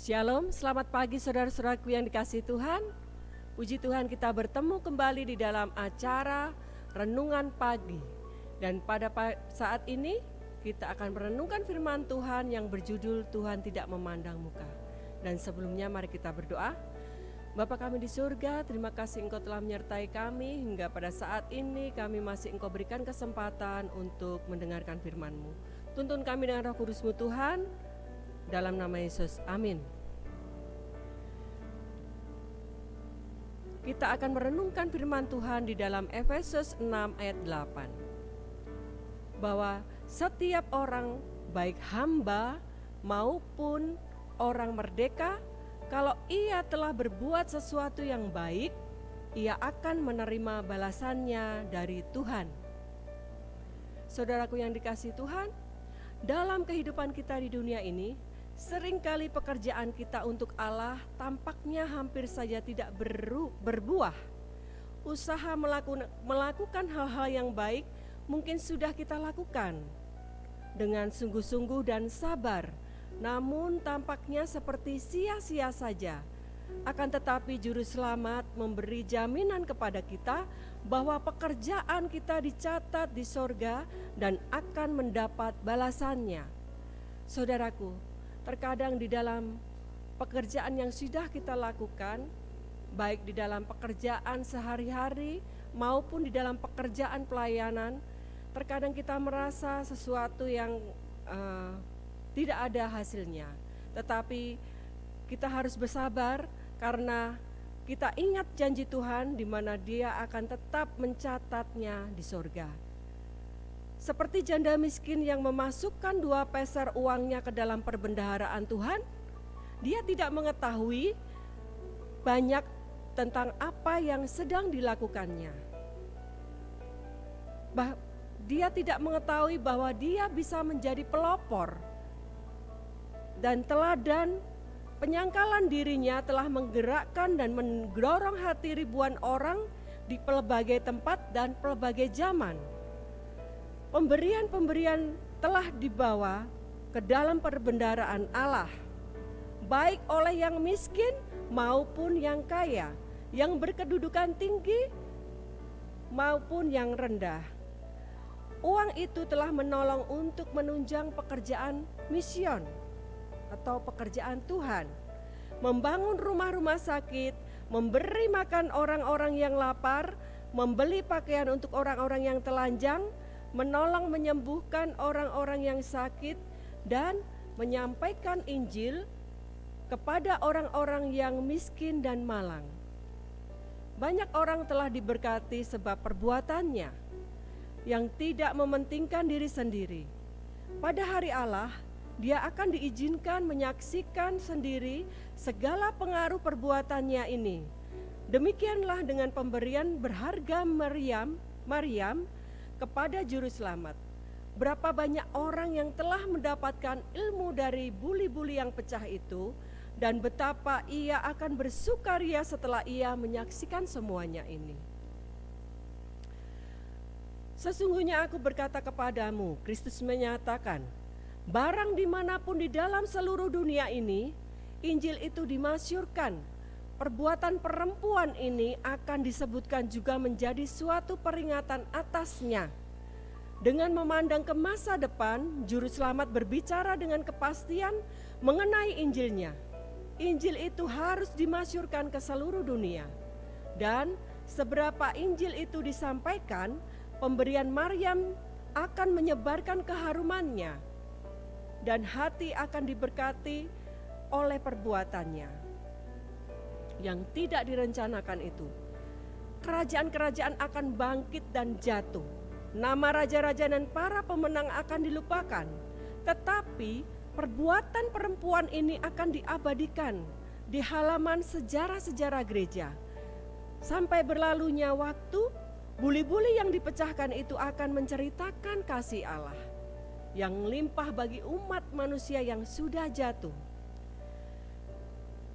Shalom, selamat pagi saudara-saudaraku yang dikasihi Tuhan. Puji Tuhan kita bertemu kembali di dalam acara Renungan Pagi. Dan pada saat ini kita akan merenungkan firman Tuhan yang berjudul Tuhan Tidak Memandang Muka. Dan sebelumnya mari kita berdoa. Bapa kami di surga, terima kasih Engkau telah menyertai kami hingga pada saat ini kami masih Engkau berikan kesempatan untuk mendengarkan firman-Mu. Tuntun kami dengan Roh Kudus-Mu Tuhan, dalam nama Yesus, amin. Kita akan merenungkan firman Tuhan di dalam Efesus 6 ayat 8. Bahwa setiap orang, baik hamba maupun orang merdeka, kalau ia telah berbuat sesuatu yang baik, ia akan menerima balasannya dari Tuhan. Saudaraku yang dikasihi Tuhan, dalam kehidupan kita di dunia ini, seringkali pekerjaan kita untuk Allah tampaknya hampir saja tidak berbuah. Usaha melakukan hal-hal yang baik mungkin sudah kita lakukan dengan sungguh-sungguh dan sabar, namun tampaknya seperti sia-sia saja. Akan tetapi Juru Selamat memberi jaminan kepada kita bahwa pekerjaan kita dicatat di sorga dan akan mendapat balasannya. Saudaraku, terkadang di dalam pekerjaan yang sudah kita lakukan, baik di dalam pekerjaan sehari-hari maupun di dalam pekerjaan pelayanan, terkadang kita merasa sesuatu yang tidak ada hasilnya. Tetapi kita harus bersabar karena kita ingat janji Tuhan di mana Dia akan tetap mencatatnya di sorga. Seperti janda miskin yang memasukkan 2 peser uangnya ke dalam perbendaharaan Tuhan, dia tidak mengetahui banyak tentang apa yang sedang dilakukannya. Dia tidak mengetahui bahwa dia bisa menjadi pelopor dan teladan. Penyangkalan dirinya telah menggerakkan dan mendorong hati ribuan orang di pelbagai tempat dan pelbagai zaman. Pemberian-pemberian telah dibawa ke dalam perbendaharaan Allah, baik oleh yang miskin maupun yang kaya, yang berkedudukan tinggi maupun yang rendah. Uang itu telah menolong untuk menunjang pekerjaan mision atau pekerjaan Tuhan, membangun rumah-rumah sakit, memberi makan orang-orang yang lapar, membeli pakaian untuk orang-orang yang telanjang, menolong menyembuhkan orang-orang yang sakit, dan menyampaikan Injil kepada orang-orang yang miskin dan malang. Banyak orang telah diberkati sebab perbuatannya yang tidak mementingkan diri sendiri. Pada hari Allah, dia akan diizinkan menyaksikan sendiri segala pengaruh perbuatannya ini. Demikianlah dengan pemberian berharga Maryam kepada Juru Selamat. Berapa banyak orang yang telah mendapatkan ilmu dari buli-buli yang pecah itu, dan betapa ia akan bersukaria setelah ia menyaksikan semuanya ini. Sesungguhnya aku berkata kepadamu, Kristus menyatakan, barang dimanapun di dalam seluruh dunia ini, Injil itu dimasyurkan, perbuatan perempuan ini akan disebutkan juga menjadi suatu peringatan atasnya. Dengan memandang ke masa depan, Juru Selamat berbicara dengan kepastian mengenai Injilnya. Injil itu harus dimasyurkan ke seluruh dunia. Dan seberapa Injil itu disampaikan, pemberian Maryam akan menyebarkan keharumannya, dan hati akan diberkati oleh perbuatannya yang tidak direncanakan itu. Kerajaan-kerajaan akan bangkit dan jatuh. Nama raja-raja dan para pemenang akan dilupakan. Tetapi perbuatan perempuan ini akan diabadikan di halaman sejarah-sejarah gereja. Sampai berlalunya waktu, buli-buli yang dipecahkan itu akan menceritakan kasih Allah yang limpah bagi umat manusia yang sudah jatuh.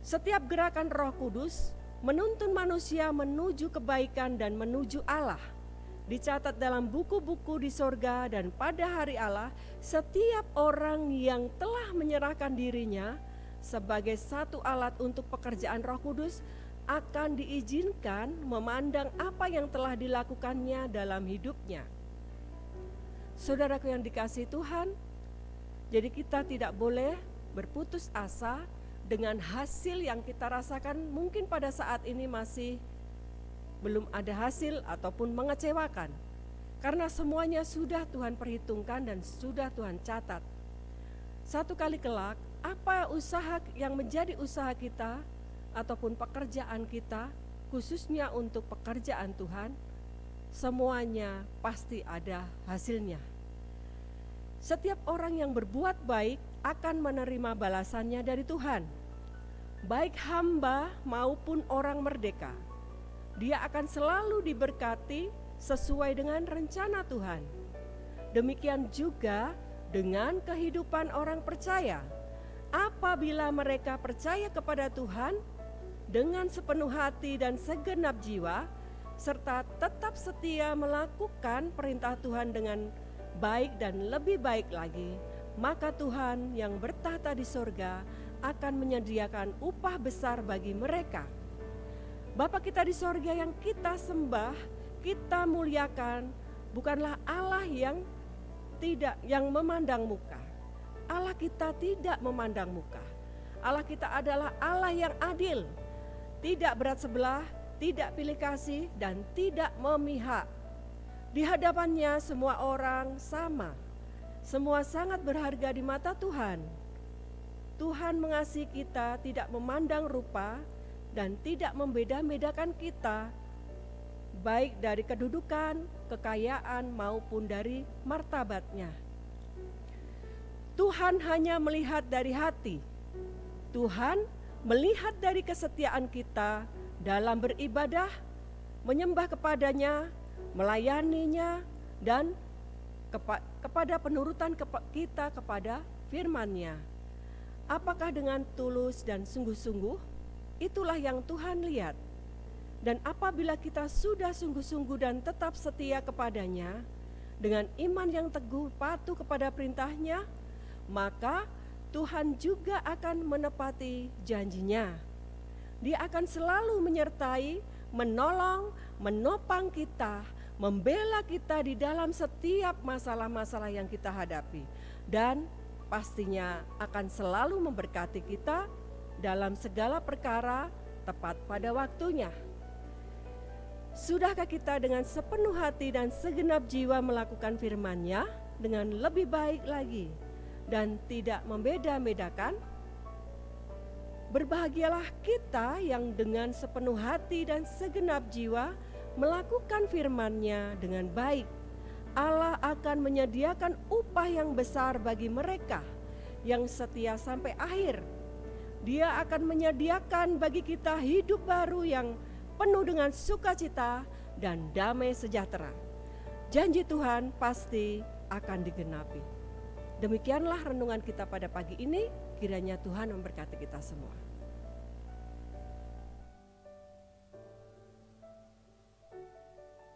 Setiap gerakan Roh Kudus menuntun manusia menuju kebaikan dan menuju Allah. Dicatat dalam buku-buku di sorga, dan pada hari Allah setiap orang yang telah menyerahkan dirinya sebagai satu alat untuk pekerjaan Roh Kudus akan diizinkan memandang apa yang telah dilakukannya dalam hidupnya. Saudaraku yang dikasihi Tuhan, jadi kita tidak boleh berputus asa dengan hasil yang kita rasakan mungkin pada saat ini masih belum ada hasil ataupun mengecewakan. Karena semuanya sudah Tuhan perhitungkan dan sudah Tuhan catat. Satu kali kelak, apa usaha yang menjadi usaha kita ataupun pekerjaan kita, khususnya untuk pekerjaan Tuhan, semuanya pasti ada hasilnya. Setiap orang yang berbuat baik akan menerima balasannya dari Tuhan, baik hamba maupun orang merdeka. Dia akan selalu diberkati sesuai dengan rencana Tuhan. Demikian juga dengan kehidupan orang percaya. Apabila mereka percaya kepada Tuhan dengan sepenuh hati dan segenap jiwa, serta tetap setia melakukan perintah Tuhan dengan baik dan lebih baik lagi, maka Tuhan yang bertahta di sorga akan menyediakan upah besar bagi mereka. Bapa kita di sorga yang kita sembah, kita muliakan, bukanlah Allah yang memandang muka. Allah kita tidak memandang muka. Allah kita adalah Allah yang adil, tidak berat sebelah, tidak pilih kasih, dan tidak memihak. Di hadapannya semua orang sama, semua sangat berharga di mata Tuhan. Tuhan mengasihi kita, tidak memandang rupa dan tidak membeda-bedakan kita, baik dari kedudukan, kekayaan maupun dari martabatnya. Tuhan hanya melihat dari hati. Tuhan melihat dari kesetiaan kita dalam beribadah, menyembah kepadanya, melayaninya, dan kepada penurutan kita kepada firman-Nya. Apakah dengan tulus dan sungguh-sungguh? Itulah yang Tuhan lihat. Dan apabila kita sudah sungguh-sungguh dan tetap setia kepadanya, dengan iman yang teguh patuh kepada perintahnya, maka Tuhan juga akan menepati janjinya. Dia akan selalu menyertai, menolong, menopang kita, membela kita di dalam setiap masalah-masalah yang kita hadapi. Dan pastinya akan selalu memberkati kita dalam segala perkara tepat pada waktunya. Sudahkah kita dengan sepenuh hati dan segenap jiwa melakukan firman-Nya dengan lebih baik lagi dan tidak membeda-bedakan? Berbahagialah kita yang dengan sepenuh hati dan segenap jiwa melakukan firman-Nya dengan baik. Allah akan menyediakan upah yang besar bagi mereka yang setia sampai akhir. Dia akan menyediakan bagi kita hidup baru yang penuh dengan sukacita dan damai sejahtera. Janji Tuhan pasti akan digenapi. Demikianlah renungan kita pada pagi ini, kiranya Tuhan memberkati kita semua.